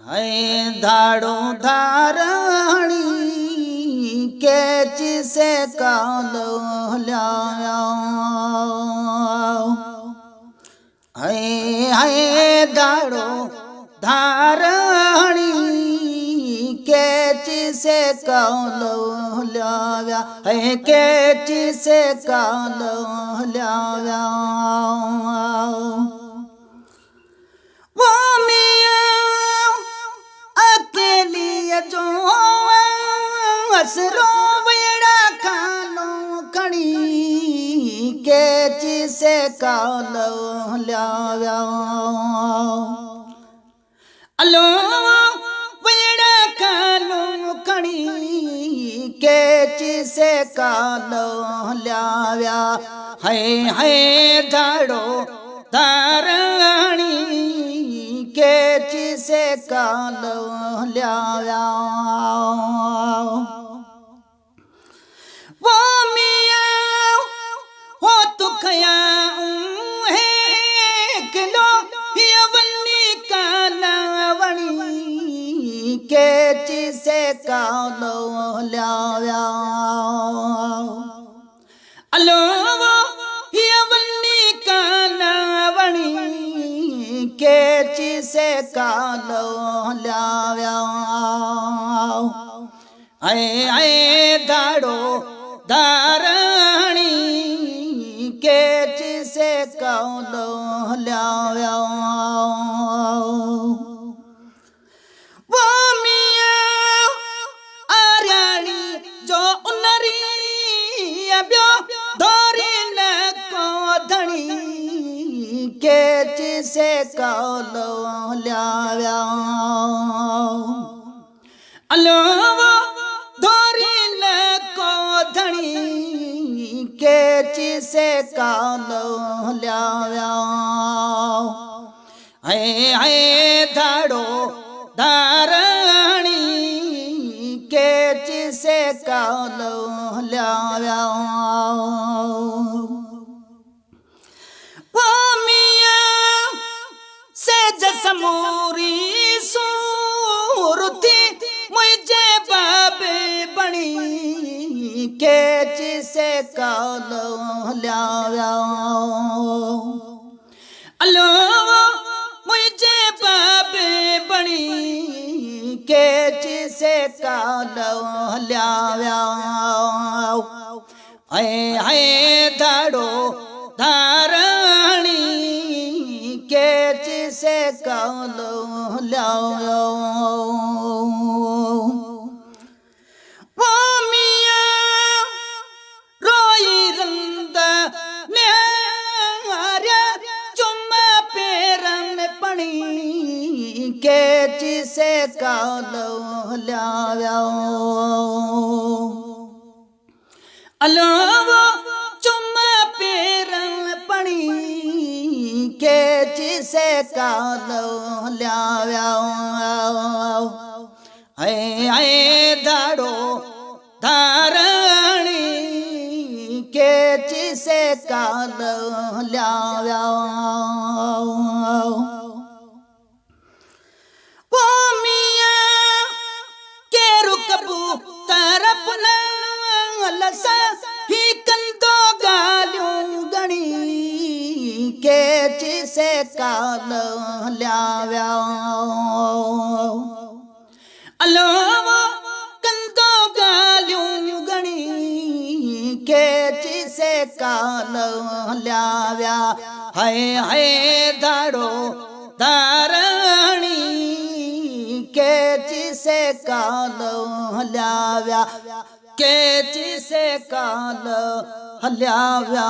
है धाड़ो धारणी कैची से कालो लाया है धाड़ो धारणी कैची से कालो लाया है कैची से कालो लाया वो मियाँ अकेली जो असरो वेड़ा खानो कणी कैची से कालो लाया अलो वेड़ा खानो कणी कैची से कालो लाया है धाड़ो धारणी कैची से कालो लाया वो मियाँ हो तो खया है किलो यवनी कालावणी कैची से कालो लाया अलो यवनी कालावणी कैची से कालो लाया आए धाड़ो धारणी कैची से कालो लाया वो मियाँ आर्याणी जो उनरी अब्यो धोरी लको धणी कैची से कालो लाया अलो धोरी लको धणी कैची से कालो लाया है धाड़ो धारणी कैची से कालो लाया वो मियाँ से जसमूरी सूरती मुझे बाबे बनी कैची से कालो लाया अलो मुझे बाबे बनी कैची से कालो लाया है धाड़ो धारणी कैची से कालो लाया वो मियाँ रोई रंद न्यारा चुम्मा पेरन पड़ी कैची से कालो लाया अलो चुम्मा पेरन पड़ी कैची से कालो लाया है धाड़ो धारणी कैची से कालो लाया वो मियाँ के रुकबू तरफ लसा ही कंदो गालियों गणी कैची से कालो लाया अलो कंदो गालियों गणी कैची से कालो लाया है धाड़ो धारणी कैची से कालो लाया कैची से कालो लाया।